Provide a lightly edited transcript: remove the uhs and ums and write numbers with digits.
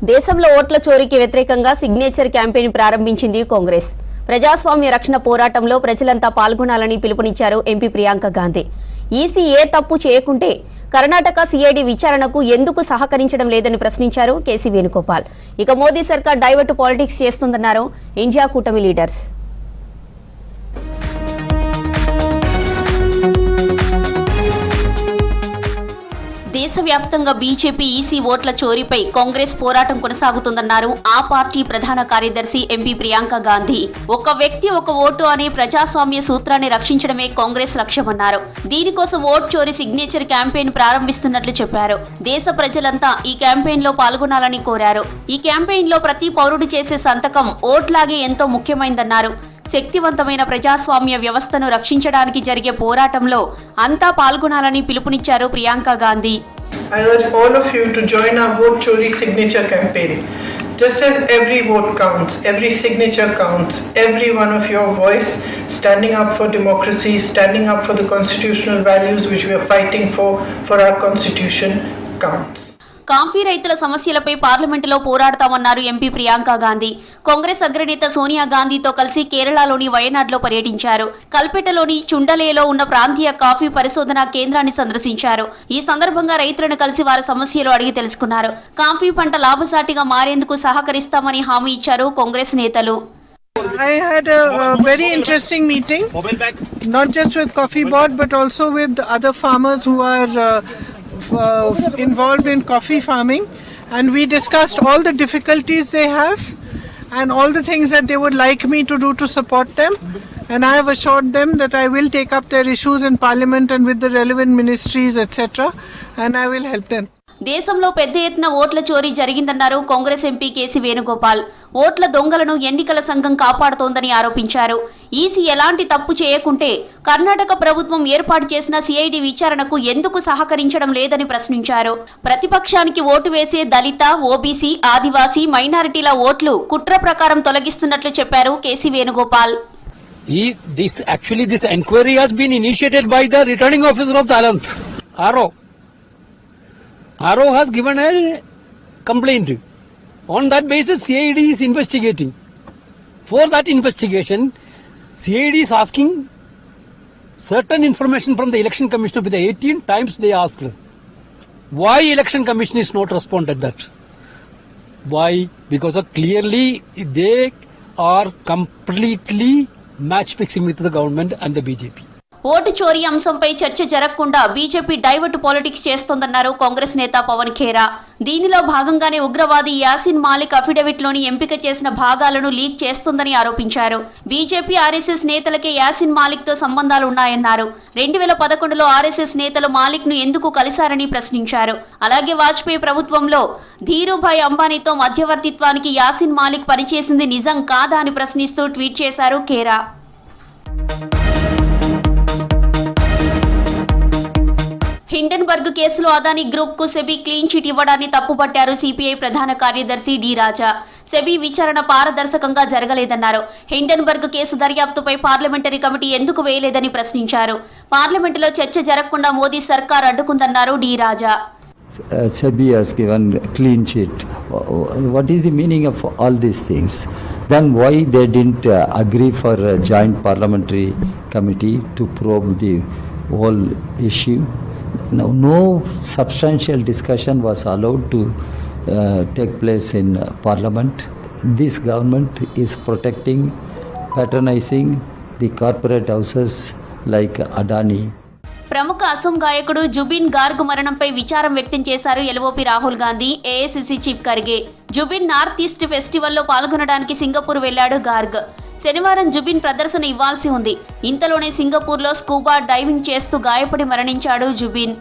దేశంలో ఓట్ల చోరీకి వ్యతిరేకంగా సిగ్నేచర్ క్యాంపెయిన్ ప్రారంభించింది కాంగ్రెస్. ప్రజాస్వామ్య రక్షణ పోరాటంలో ప్రజలంతా పాల్గొనాలని పిలుపునిచ్చారు ఎంపీ ప్రియాంక గాంధీ. ఈసీ ఏ తప్పు చేయకుంటే కర్ణాటక సిఐడి విచారణకు ఎందుకు సహకరించడం లేదని ప్రశ్నించారు కేసీ వేణుగోపాల్. ఇక మోదీ సర్కార్ డైవర్ట్ పాలిటిక్స్ చేస్తుందన్నారు ఇండియా కూటమి లీడర్స్. దేశవ్యాప్తంగా బీజేపీ ఈసీ ఓట్ల చోరీపై కాంగ్రెస్ పోరాటం కొనసాగుతుందన్నారు ఆ పార్టీ ప్రధాన కార్యదర్శి ఎంపీ ప్రియాంక గాంధీ. ఒక వ్యక్తి ఒక ఓటు అనే ప్రజాస్వామ్య సూత్రాన్ని రక్షించడమే కాంగ్రెస్ లక్ష్యమన్నారు. దీనికోసం ఓట్ చోరీ సిగ్నేచర్ క్యాంపెయిన్ ప్రారంభిస్తున్నట్లు చెప్పారు. దేశ ప్రజలంతా ఈ క్యాంపెయిన్ లో పాల్గొనాలని కోరారు. ఈ క్యాంపెయిన్ లో ప్రతి పౌరుడు చేసే సంతకం ఓట్లాగే ఎంతో ముఖ్యమైందన్నారు. శక్తివంతమైన ప్రజాస్వామ్య వ్యవస్థను రక్షించడానికి జరిగే పోరాటంలో అంతా పాల్గొనాలని పిలుపునిచ్చారు Priyanka Gandhi. I urge all of you to join our Vote Chori signature campaign. Just as every vote counts, every signature counts, every one of your voice standing up for democracy, standing up for the constitutional values which we are fighting for our constitution counts. Coffee రైతుల సమస్యలపై పార్లమెంటులో పోరాడతామన్నారు MP Priyanka Gandhi. Congress అగ్రనేత సోనియా గాంధీతో కలిసి కేరళలోని వయనాడ్లో పర్యటించారు. కల్పెటలోని చుండలేలో ఉన్న ప్రాంతీయ కాఫీ పరిశోధనా కేంద్రాన్ని సందర్శించారు. ఈ సందర్భంగా రైతులను కలిసి వారి సమస్యలు అడిగి తెలుసుకున్నారు. కాఫీ పంట లాభసాటిగా మారేందుకు సహకరిస్తామని హామీ ఇచ్చారు కాంగ్రెస్ నేతలు. I had a very interesting meeting, not just with Coffee Board but also with other farmers who are involved in coffee farming, and we discussed all the difficulties they have and all the things that they would like me to do to support them, and I have assured them that I will take up their issues in parliament and with the relevant ministries etc, and I will help them. దేశంలో పెద్ద ఎత్తున ఓట్ల చోరీ జరిగిందన్నారు Congress MP KC Venugopal. ఓట్ల దొంగలను ఎన్నికల సంఘం కాపాడుతోందని ఆరోపించారు. ఈసీ ఎలాంటి తప్పు చేయకుంటే కర్ణాటక ప్రభుత్వం ఏర్పాటు చేసిన సిఐడి విచారణకు ఎందుకు సహకరించడం లేదని ప్రశ్నించారు. ప్రతిపక్షానికి ఓటు వేసే దళిత, ఓబీసీ, ఆదివాసీ, మైనారిటీల ఓట్లు కుట్ర ప్రకారం తొలగిస్తున్నట్లు చెప్పారు KC Venugopal. This inquiry has been initiated by the returning officer of the alliance, RO has given a complaint. On that basis, CID is investigating. For that investigation, CID is asking certain information from the Election Commission. With the 18 times they asked. Why Election Commission is not responded that? Why? Because clearly they are completely match fixing with the government and the BJP. Vote చోరీ అంశంపై చర్చ జరగకుండా BJP divert politics చేస్తోందన్నారు Congress నేత పవన్ ఖేరా. దీనిలో భాగంగానే ఉగ్రవాది Yasin Malik affidavit లోని ఎంపిక చేసిన భాగాలను లీక్ చేస్తోందని ఆరోపించారు. బీజేపీ ఆర్ఎస్ఎస్ నేతలకే యాసిన్ మాలిక్ తో సంబంధాలు ఉన్నాయన్నారు. 2011లో ఆర్ఎస్ఎస్ నేతలు మాలిక్ ను ఎందుకు కలిశారని ప్రశ్నించారు. అలాగే వాజ్పేయి ప్రభుత్వంలో ధీరుభాయ్ అంబానీతో మధ్యవర్తిత్వానికి యాసిన్ మాలిక్ పనిచేసింది నిజం కాదా అని ప్రశ్నిస్తూ ట్వీట్ చేశారు ఖేరా. హిండెన్బర్గ్ కేసులో అదానీ గ్రూప్ కు సెబీ క్లీన్ చిట్ ఇవ్వడాన్ని తప్పుపట్టారు సిపిఐ ప్రధాన కార్యదర్శి డి రాజా. సెబీ విచారణ పారదర్శకంగా జరగలేదన్నారు. హిండెన్బర్గ్ కేసు దర్యాప్తుపై పార్లమెంటరీ కమిటీ ఎందుకు వేయలేదని ప్రశ్నించారు. పార్లమెంటులో చర్చ జరగకుండా మోదీ సర్కార్ అడ్డుకుందన్నారు D Raja. SEBI has given clean sheet. What is the meaning of all these things? Then why they didn't agree for a joint parliamentary committee to probe the whole issue? No substantial discussion was allowed to take place in parliament. This government is protecting, patronizing the corporate houses like Adani. ప్రముఖ అసోం గాయకుడు జుబిన్ గార్గ్ మరణంపై విచారం వ్యక్తం చేశారు LOP Rahul Gandhi, AICC chief Kharge. Zubeen north east ఫెస్టివల్లో పాల్గొనడానికి Singapore వెళ్లాడు గార్గ్. శనివారం జుబిన్ ప్రదర్శన ఇవ్వాల్సి ఉంది. ఇంతలోనే సింగపూర్లో స్కూబా డైవింగ్ చేస్తూ గాయపడి మరణించాడు జుబిన్.